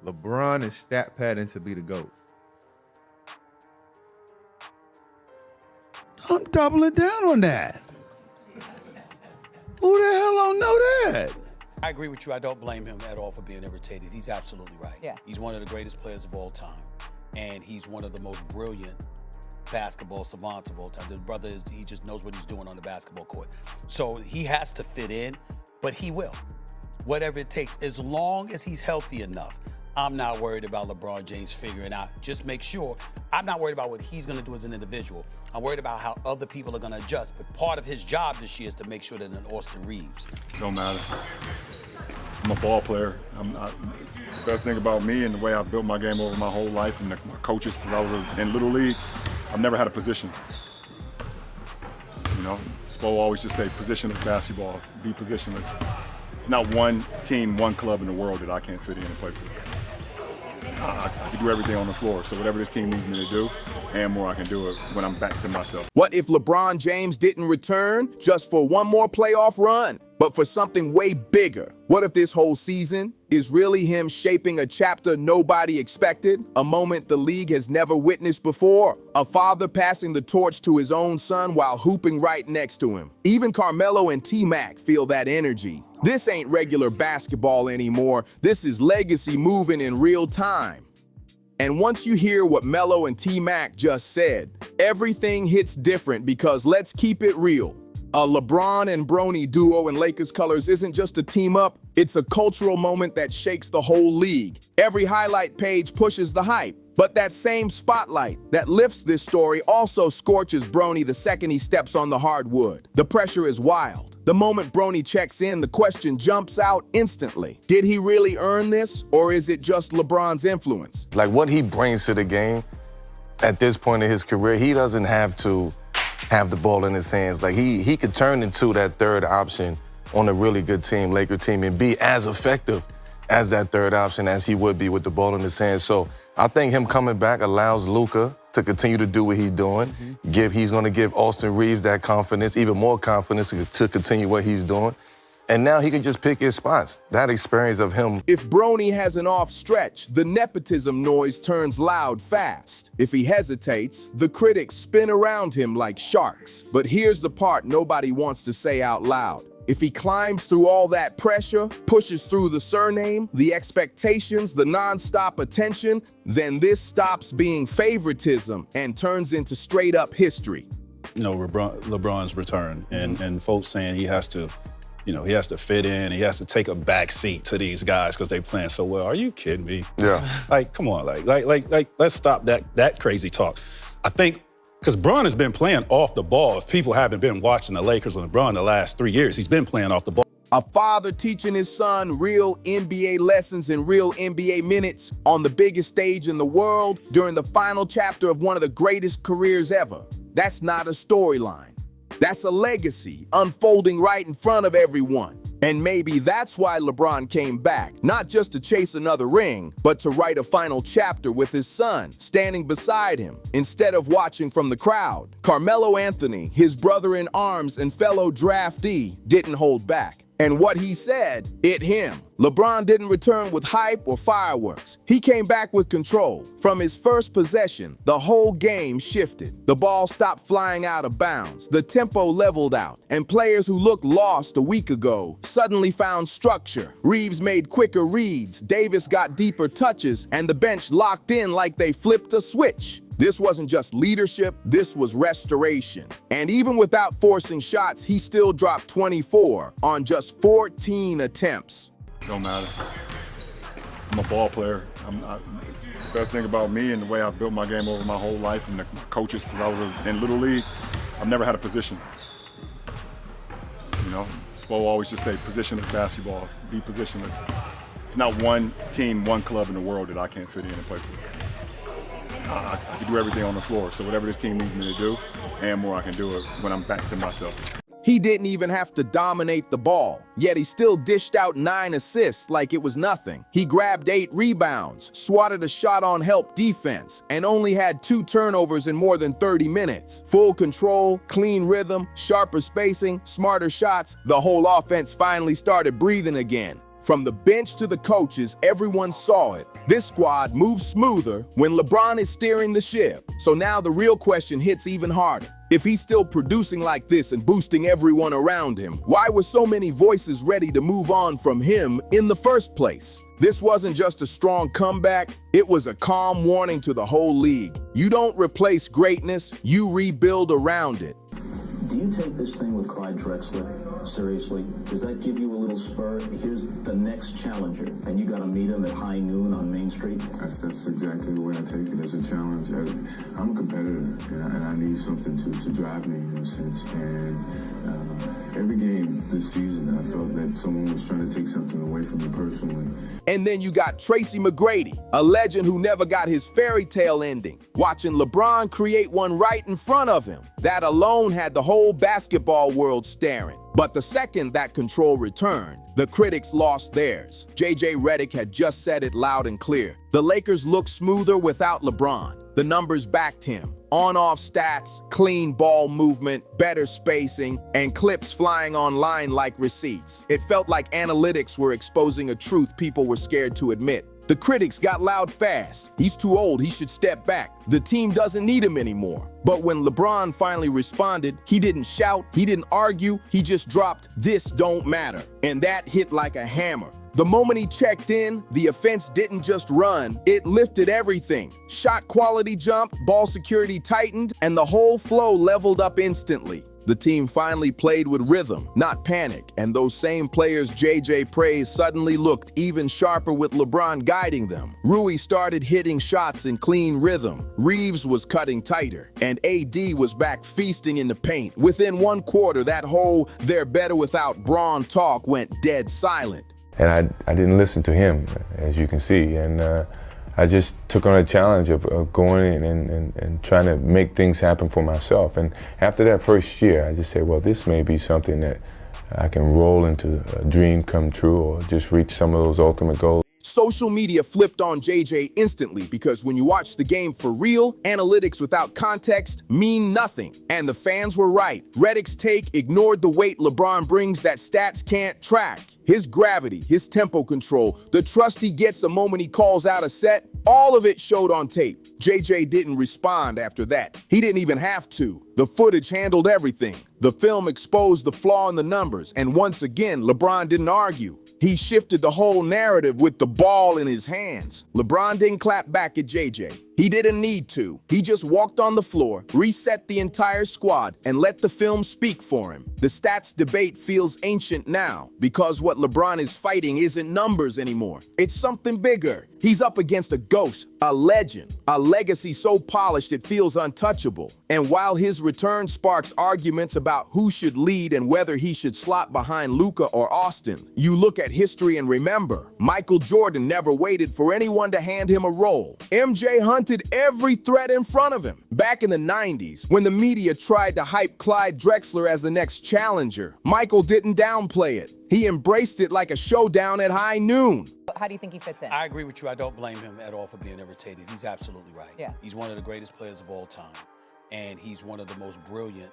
LeBron is stat padding to be the GOAT. I'm doubling down on that. Who the hell don't know that? I agree with you. I don't blame him at all for being irritated. He's absolutely right. Yeah. He's one of the greatest players of all time. And he's one of the most brilliant basketball savants of all time. The brother, he just knows what he's doing on the basketball court. So he has to fit in, but he will. Whatever it takes, as long as he's healthy enough. I'm not worried about LeBron James figuring out. Just make sure. I'm not worried about what he's going to do as an individual. I'm worried about how other people are going to adjust. But part of his job this year is to make sure that an Austin Reaves. Don't matter. I'm a ball player. The best thing about me and the way I've built my game over my whole life and my coaches since I was in Little League, I've never had a position. You know, Spo always just say positionless basketball, be positionless. It's not one team, one club in the world that I can't fit in and play for. I can do everything on the floor, so whatever this team needs me to do, and more, I can do it when I'm back to myself. What if LeBron James didn't return just for one more playoff run, but for something way bigger? What if this whole season is really him shaping a chapter nobody expected, a moment the league has never witnessed before, a father passing the torch to his own son while hooping right next to him? Even Carmelo and T-Mac feel that energy. This ain't regular basketball anymore. This is legacy moving in real time. And once you hear what Melo and T-Mac just said, everything hits different because let's keep it real. A LeBron and Bronny duo in Lakers colors isn't just a team up, it's a cultural moment that shakes the whole league. Every highlight page pushes the hype. But that same spotlight that lifts this story also scorches Bronny the second he steps on the hardwood. The pressure is wild. The moment Bronny checks in, the question jumps out instantly. Did he really earn this, or is it just LeBron's influence? Like what he brings to the game at this point in his career, he doesn't have to have the ball in his hands. Like he could turn into that third option on a really good team, Laker team, and be as effective as that third option as he would be with the ball in his hands. So I think him coming back allows Luka to continue to do what he's doing. He's going to give Austin Reaves that confidence, even more confidence to continue what he's doing. And now he can just pick his spots. That experience of him. If Bronny has an off stretch, the nepotism noise turns loud fast. If he hesitates, the critics spin around him like sharks. But here's the part nobody wants to say out loud. If he climbs through all that pressure, pushes through the surname, the expectations, the nonstop attention, then this stops being favoritism and turns into straight up history. You know, LeBron's return and folks saying he has to, you know, he has to fit in, he has to take a back seat to these guys because they playing so well. Are you kidding me? Yeah. Like, come on, like, let's stop that crazy talk. I think because Bron has been playing off the ball. If people haven't been watching the Lakers and LeBron the last 3 years, he's been playing off the ball. A father teaching his son real NBA lessons and real NBA minutes on the biggest stage in the world during the final chapter of one of the greatest careers ever. That's not a storyline. That's a legacy unfolding right in front of everyone. And maybe that's why LeBron came back, not just to chase another ring, but to write a final chapter with his son standing beside him instead of watching from the crowd. Carmelo Anthony, his brother in arms and fellow draftee, didn't hold back. And what he said, it him. LeBron didn't return with hype or fireworks. He came back with control. From his first possession, the whole game shifted. The ball stopped flying out of bounds. The tempo leveled out. And players who looked lost a week ago suddenly found structure. Reaves made quicker reads. Davis got deeper touches. And the bench locked in like they flipped a switch. This wasn't just leadership, this was restoration. And even without forcing shots, he still dropped 24 on just 14 attempts. Don't matter. I'm a ball player. The best thing about me and the way I've built my game over my whole life and my coaches since I was in Little League, I've never had a position. You know, Spo always just say positionless basketball, be positionless. It's not one team, one club in the world that I can't fit in and play for. I can do everything on the floor, so whatever this team needs me to do, and more, I can do it when I'm back to myself. He didn't even have to dominate the ball, yet he still dished out 9 assists like it was nothing. He grabbed 8 rebounds, swatted a shot on help defense, and only had 2 turnovers in more than 30 minutes. Full control, clean rhythm, sharper spacing, smarter shots, the whole offense finally started breathing again. From the bench to the coaches, everyone saw it. This squad moves smoother when LeBron is steering the ship. So now the real question hits even harder. If he's still producing like this and boosting everyone around him, why were so many voices ready to move on from him in the first place? This wasn't just a strong comeback, it was a calm warning to the whole league. You don't replace greatness, you rebuild around it. Do you take this thing with Clyde Drexler seriously? Does that give you a little spur? Here's the next challenger, and you got to meet him at high noon on Main Street? That's exactly the way I take it, as a challenge. I'm a competitor, and I need something to drive me in a sense. And every game this season, I felt that someone was trying to take something away from me personally. And then you got Tracy McGrady, a legend who never got his fairy tale ending, watching LeBron create one right in front of him. That alone had the whole basketball world staring. But the second that control returned, the critics lost theirs. JJ Redick had just said it loud and clear. The Lakers looked smoother without LeBron. The numbers backed him. On-off stats, clean ball movement, better spacing, and clips flying online like receipts. It felt like analytics were exposing a truth people were scared to admit. The critics got loud fast. He's too old, he should step back. The team doesn't need him anymore. But when LeBron finally responded, he didn't shout, he didn't argue, he just dropped, "This don't matter." And that hit like a hammer. The moment he checked in, the offense didn't just run, it lifted everything. Shot quality jumped, ball security tightened, and the whole flow leveled up instantly. The team finally played with rhythm, not panic, and those same players JJ praised suddenly looked even sharper with LeBron guiding them. Rui started hitting shots in clean rhythm, Reaves was cutting tighter, and AD was back feasting in the paint. Within one quarter, that whole "they're better without Bron" talk went dead silent. And I didn't listen to him, as you can see, and I just took on a challenge of going in and trying to make things happen for myself. And after that first year, I just said, well, this may be something that I can roll into a dream come true or just reach some of those ultimate goals. Social media flipped on JJ instantly because when you watch the game for real, analytics without context mean nothing. And the fans were right. Redick's take ignored the weight LeBron brings that stats can't track. His gravity, his tempo control, the trust he gets the moment he calls out a set, all of it showed on tape. JJ didn't respond after that. He didn't even have to. The footage handled everything. The film exposed the flaw in the numbers, and once again, LeBron didn't argue. He shifted the whole narrative with the ball in his hands. LeBron didn't clap back at JJ. He didn't need to. He just walked on the floor, reset the entire squad, and let the film speak for him. The stats debate feels ancient now because what LeBron is fighting isn't numbers anymore. It's something bigger. He's up against a ghost, a legend, a legacy so polished it feels untouchable. And while his return sparks arguments about who should lead and whether he should slot behind Luka or Austin, you look at history and remember, Michael Jordan never waited for anyone to hand him a role. MJ hunted every threat in front of him. Back in the 90s, when the media tried to hype Clyde Drexler as the next challenger, Michael didn't downplay it. He embraced it like a showdown at high noon. How do you think he fits in? I agree with you. I don't blame him at all for being irritated. He's absolutely right. Yeah. He's one of the greatest players of all time. And he's one of the most brilliant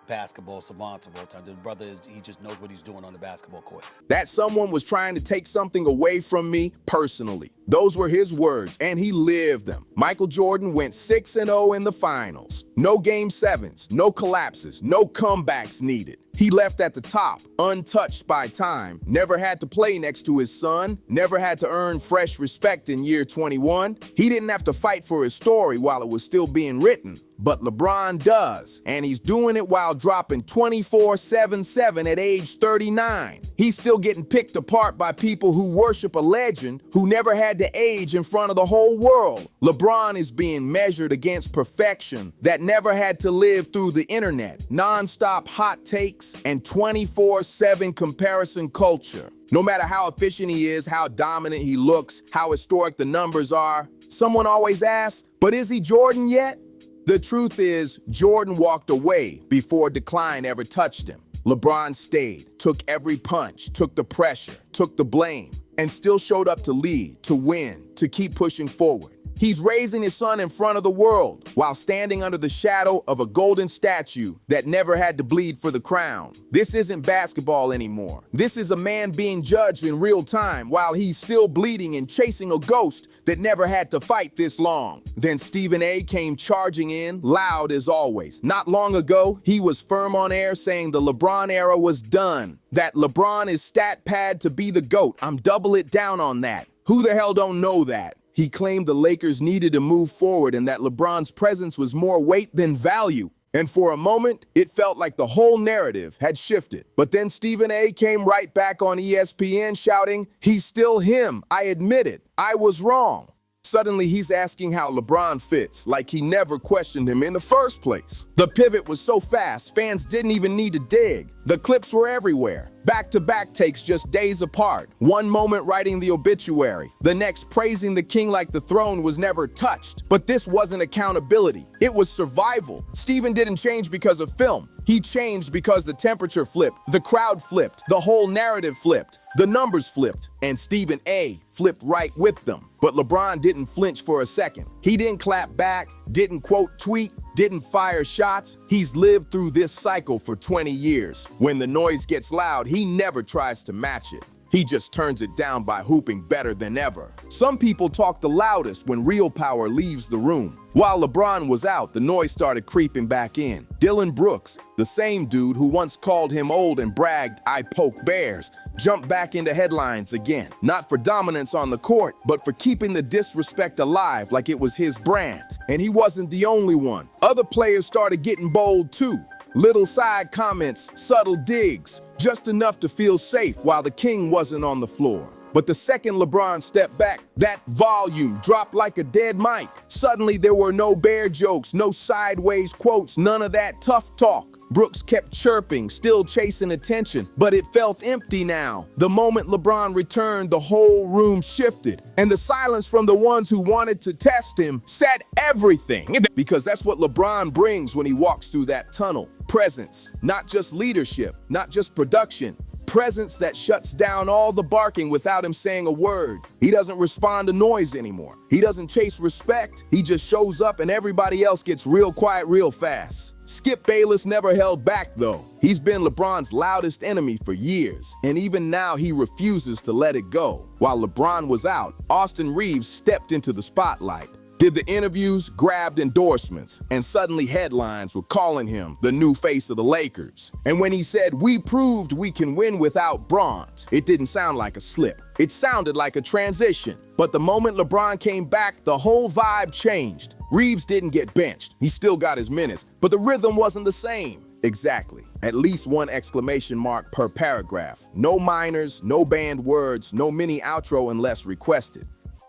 basketball savants of all time. The brother, he just knows what he's doing on the basketball court. That someone was trying to take something away from me personally. Those were his words, and he lived them. Michael Jordan went 6-0 in the finals. No game sevens, no collapses, no comebacks needed. He left at the top, untouched by time, never had to play next to his son, never had to earn fresh respect in year 21. He didn't have to fight for his story while it was still being written. But LeBron does, and he's doing it while dropping 24/7 at age 39. He's still getting picked apart by people who worship a legend who never had to age in front of the whole world. LeBron is being measured against perfection that never had to live through the internet, non-stop hot takes, and 24/7 comparison culture. No matter how efficient he is, how dominant he looks, how historic the numbers are, someone always asks, but is he Jordan yet? The truth is, Jordan walked away before decline ever touched him. LeBron stayed, took every punch, took the pressure, took the blame, and still showed up to lead, to win, to keep pushing forward. He's raising his son in front of the world while standing under the shadow of a golden statue that never had to bleed for the crown. This isn't basketball anymore. This is a man being judged in real time while he's still bleeding and chasing a ghost that never had to fight this long. Then Stephen A came charging in, loud as always. Not long ago, he was firm on air saying the LeBron era was done. That LeBron is stat pad to be the GOAT. I'm double it down on that. Who the hell don't know that? He claimed the Lakers needed to move forward and that LeBron's presence was more weight than value. And for a moment, it felt like the whole narrative had shifted. But then Stephen A came right back on ESPN shouting, "He's still him. I admit it. I was wrong." Suddenly, he's asking how LeBron fits, like he never questioned him in the first place. The pivot was so fast, fans didn't even need to dig. The clips were everywhere. Back-to-back takes just days apart. One moment writing the obituary, the next praising the king like the throne was never touched. But this wasn't accountability. It was survival. Stephen didn't change because of film. He changed because the temperature flipped, the crowd flipped, the whole narrative flipped, the numbers flipped, and Stephen A flipped right with them. But LeBron didn't flinch for a second. He didn't clap back, didn't quote tweet, didn't fire shots. He's lived through this cycle for 20 years. When the noise gets loud, he never tries to match it. He just turns it down by hooping better than ever. Some people talk the loudest when real power leaves the room. While LeBron was out, the noise started creeping back in. Dylan Brooks, the same dude who once called him old and bragged, "I poke bears," jumped back into headlines again. Not for dominance on the court, but for keeping the disrespect alive like it was his brand. And he wasn't the only one. Other players started getting bold too. Little side comments, subtle digs, just enough to feel safe while the king wasn't on the floor. But the second LeBron stepped back, that volume dropped like a dead mic. Suddenly there were no bear jokes, no sideways quotes, none of that tough talk. Brooks kept chirping, still chasing attention, but it felt empty now. The moment LeBron returned, the whole room shifted, and the silence from the ones who wanted to test him said everything. Because that's what LeBron brings when he walks through that tunnel. Presence, not just leadership, not just production. Presence that shuts down all the barking without him saying a word. He doesn't respond to noise anymore. He doesn't chase respect. He just shows up and everybody else gets real quiet real fast. Skip Bayless never held back though. He's been LeBron's loudest enemy for years, and even now he refuses to let it go. While LeBron was out, Austin Reaves stepped into the spotlight. Did the interviews, grabbed endorsements, and suddenly headlines were calling him the new face of the Lakers. And when he said, "We proved we can win without Bronze," it didn't sound like a slip. It sounded like a transition. But the moment LeBron came back, the whole vibe changed. Reaves didn't get benched. He still got his minutes, but the rhythm wasn't the same. Exactly. At least one exclamation mark per paragraph. No minors, no banned words, no mini outro unless requested.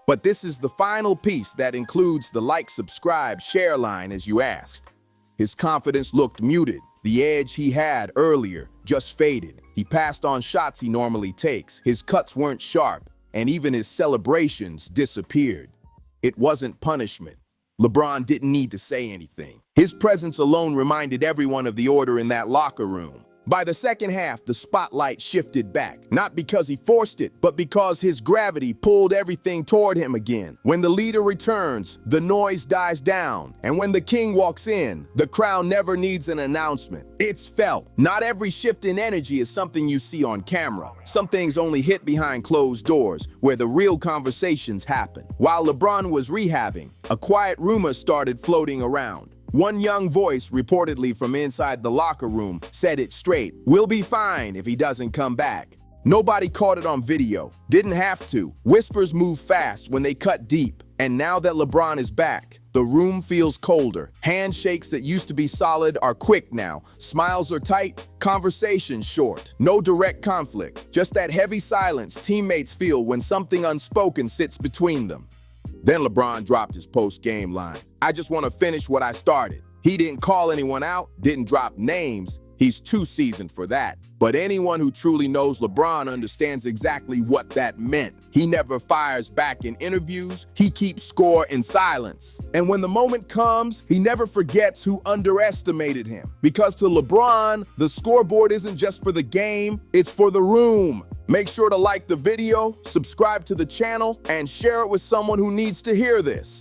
But this is the final piece that includes the like, subscribe, share line as you asked. His confidence looked muted. The edge he had earlier just faded. He passed on shots he normally takes. His cuts weren't sharp, and even his celebrations disappeared. It wasn't punishment. LeBron didn't need to say anything. His presence alone reminded everyone of the order in that locker room. By the second half, the spotlight shifted back, not because he forced it, but because his gravity pulled everything toward him again. When the leader returns, the noise dies down, and when the king walks in, the crowd never needs an announcement. It's felt. Not every shift in energy is something you see on camera. Some things only hit behind closed doors, where the real conversations happen. While LeBron was rehabbing, a quiet rumor started floating around. One young voice, reportedly from inside the locker room, said it straight. "We'll be fine if he doesn't come back." Nobody caught it on video. Didn't have to. Whispers move fast when they cut deep. And now that LeBron is back, the room feels colder. Handshakes that used to be solid are quick now. Smiles are tight, conversations short. No direct conflict, just that heavy silence teammates feel when something unspoken sits between them. Then LeBron dropped his post-game line. "I just want to finish what I started." He didn't call anyone out, didn't drop names. He's too seasoned for that. But anyone who truly knows LeBron understands exactly what that meant. He never fires back in interviews. He keeps score in silence. And when the moment comes, he never forgets who underestimated him. Because to LeBron, the scoreboard isn't just for the game, it's for the room. Make sure to like the video, subscribe to the channel, and share it with someone who needs to hear this.